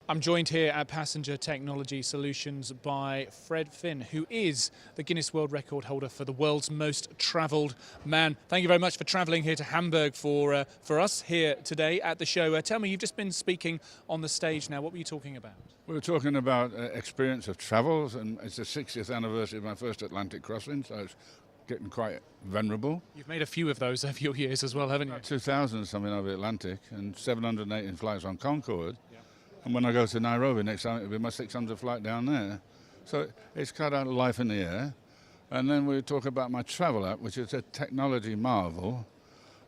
I'm joined here at Passenger Technology Solutions by Fred Finn, who is the Guinness World Record holder for the world's most travelled man. Thank you very much for travelling here to Hamburg for us here today at the show. Tell me, you've just been speaking on the stage now. What were you talking about? We were talking about experience of travels, and it's the 60th anniversary of my first Atlantic crossing, so it's getting quite venerable. You've made a few of those over your years as well, haven't you? 2,000 something over the Atlantic and 718 flights on Concorde. And when I go to Nairobi next time, it'll be my 600th flight down there. So it's kind of life in the air. And then we talk about my travel app, which is a technology marvel.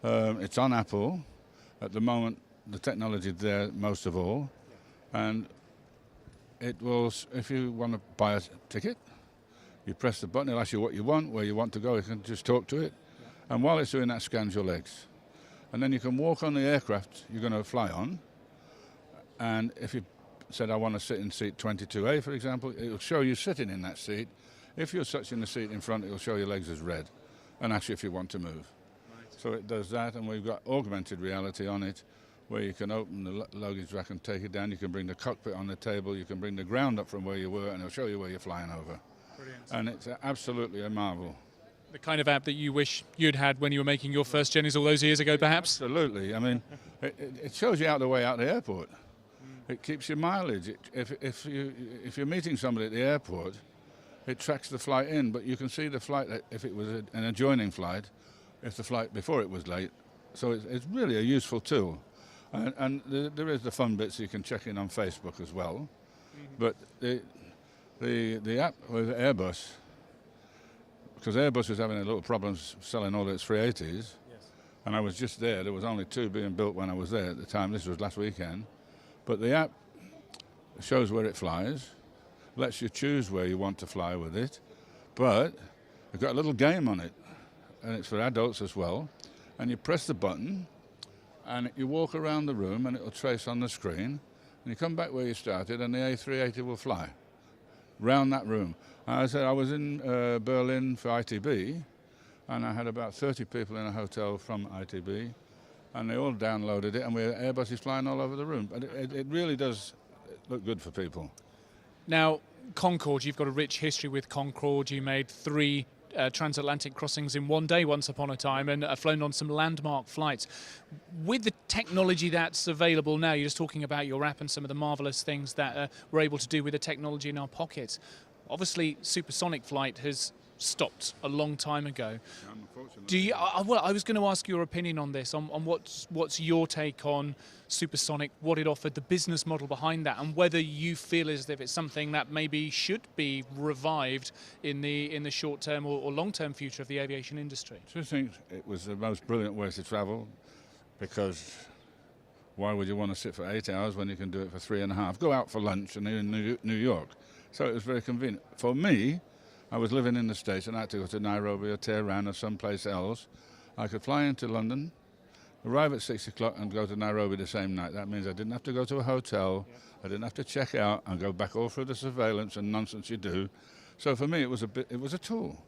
It's on Apple. At the moment, the technology is there most of all. And it will, if you want to buy a ticket, you press the button, it'll ask you what you want, where you want to go. You can just talk to it. And while it's doing that, scans your legs. And then you can walk on the aircraft you're going to fly on. And if you said, I want to sit in seat 22A, for example, it will show you sitting in that seat. If you're sitting in the seat in front, it will show your legs as red and ask you if you want to move. Right. So it does that, and we've got augmented reality on it, where you can open the luggage rack and take it down. You can bring the cockpit on the table. You can bring the ground up from where you were, and it'll show you where you're flying over. Brilliant. And it's absolutely a marvel. The kind of app that you wish you'd had when you were making your first journeys all those years ago, perhaps? Absolutely. I mean, it shows you out the way out the airport. It keeps your mileage. If you're meeting somebody at the airport, it tracks the flight in, but you can see the flight if it was an adjoining flight, if the flight before it was late. So it's really a useful tool. And there is the fun bits you can check in on Facebook as well. Mm-hmm. But the app with Airbus, because Airbus was having a little problems selling all its 380s, yes. And I was just there. There was only 2 being built when I was there at the time. This was last weekend. But the app shows where it flies, lets you choose where you want to fly with it, but you've got a little game on it, and it's for adults as well. And you press the button, and you walk around the room, and it will trace on the screen, and you come back where you started, and the A380 will fly round that room. And I said I was in Berlin for ITB, and I had about 30 people in a hotel from ITB. And they all downloaded it, and Airbus is flying all over the room. But it really does look good for people. Now, Concorde, you've got a rich history with Concorde. You made 3 transatlantic crossings in one day once upon a time and flown on some landmark flights. With the technology that's available now, you're just talking about your app and some of the marvellous things that we're able to do with the technology in our pockets. Obviously, supersonic flight has stopped a long time ago. Do you? Well, I was going to ask your opinion on this, on what's your take on supersonic, what it offered, the business model behind that, and whether you feel as if it's something that maybe should be revived in the short term or long term future of the aviation industry. I think it was the most brilliant way to travel, because why would you want to sit for 8 hours when you can do it for 3.5? Go out for lunch and you're in New York. So it was very convenient. For me, I was living in the States and I had to go to Nairobi or Tehran or someplace else. I could fly into London, arrive at 6 o'clock and go to Nairobi the same night. That means I didn't have to go to a hotel, I didn't have to check out and go back all through the surveillance and nonsense you do. So for me it was a tool,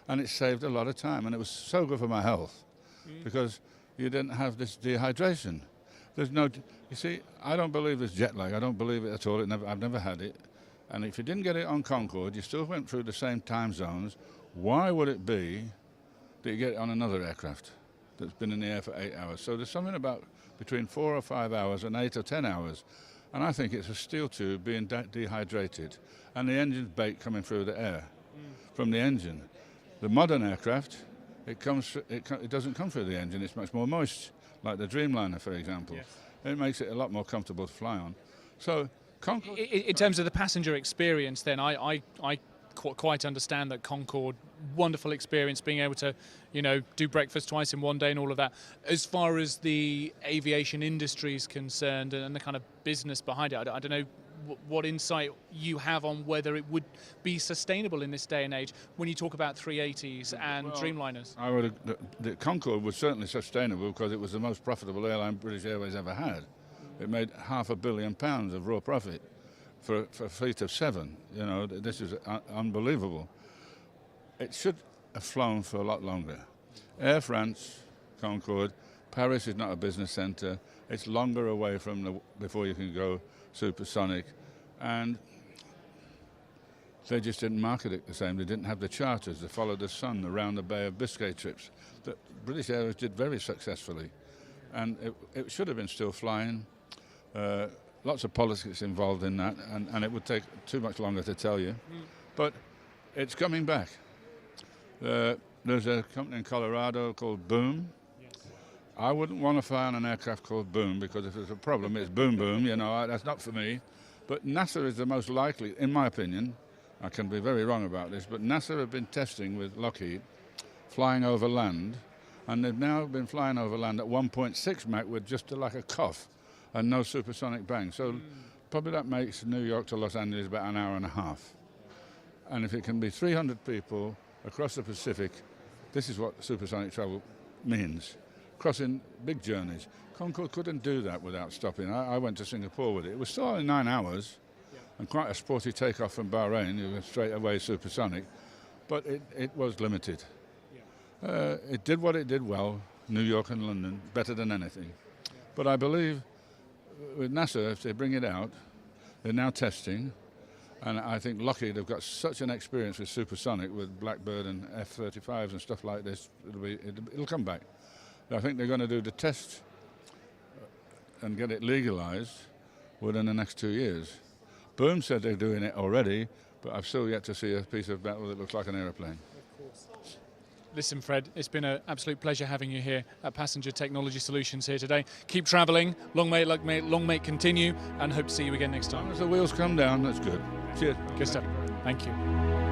and it saved a lot of time, and it was so good for my health because you didn't have this dehydration. You see, I don't believe there's jet lag. I don't believe it at all. I've never had it. And if you didn't get it on Concorde, you still went through the same time zones. Why would it be that you get it on another aircraft that's been in the air for 8 hours? So there's something about between 4 or 5 hours and 8 or 10 hours. And I think it's a steel tube being dehydrated and the engine's bake coming through the air from the engine. The modern aircraft, it doesn't come through the engine. It's much more moist, like the Dreamliner, for example. Yes. It makes it a lot more comfortable to fly on. So Concorde, in terms of the passenger experience, then I quite understand that Concorde, wonderful experience, being able to, do breakfast twice in one day and all of that. As far as the aviation industry is concerned and the kind of business behind it, I don't know what insight you have on whether it would be sustainable in this day and age when you talk about 380s and Dreamliners. The Concorde was certainly sustainable because it was the most profitable airline British Airways ever had. It made £500 million of raw profit for a fleet of 7. This is unbelievable. It should have flown for a lot longer. Air France, Concorde, Paris is not a business centre. It's longer away from before you can go. supersonic, and they just didn't market it the same. They didn't have the charters, the follow the sun around the Bay of Biscay trips that British Airways did very successfully. And it should have been still flying. Lots of politics involved in that, and it would take too much longer to tell you. But it's coming back. There's a company in Colorado called Boom. I wouldn't want to fly on an aircraft called Boom, because if there's a problem, it's boom, boom. You know, that's not for me. But NASA is the most likely, in my opinion. I can be very wrong about this, but NASA have been testing with Lockheed, flying over land, and they've now been flying over land at 1.6 Mach with just like a cough and no supersonic bang. So probably that makes New York to Los Angeles about an hour and a half. And if it can be 300 people across the Pacific, this is what supersonic travel means. Crossing big journeys. Concorde couldn't do that without stopping. I went to Singapore with it. It was still only 9 hours, and quite a sporty takeoff from Bahrain. It was straight away supersonic, but it was limited. It did what it did well, New York and London, better than anything. But I believe with NASA, if they bring it out, they're now testing, and I think Lockheed have got such an experience with supersonic, with Blackbird and F-35s and stuff like this, it'll come back. I think they're going to do the test and get it legalized within the next 2 years. Boom said they're doing it already, but I've still yet to see a piece of metal that looks like an aeroplane. Listen, Fred, it's been an absolute pleasure having you here at Passenger Technology Solutions here today. Keep travelling, long may it continue, and hope to see you again next time. As the wheels come down, that's good. Cheers. Good stuff. Thank you.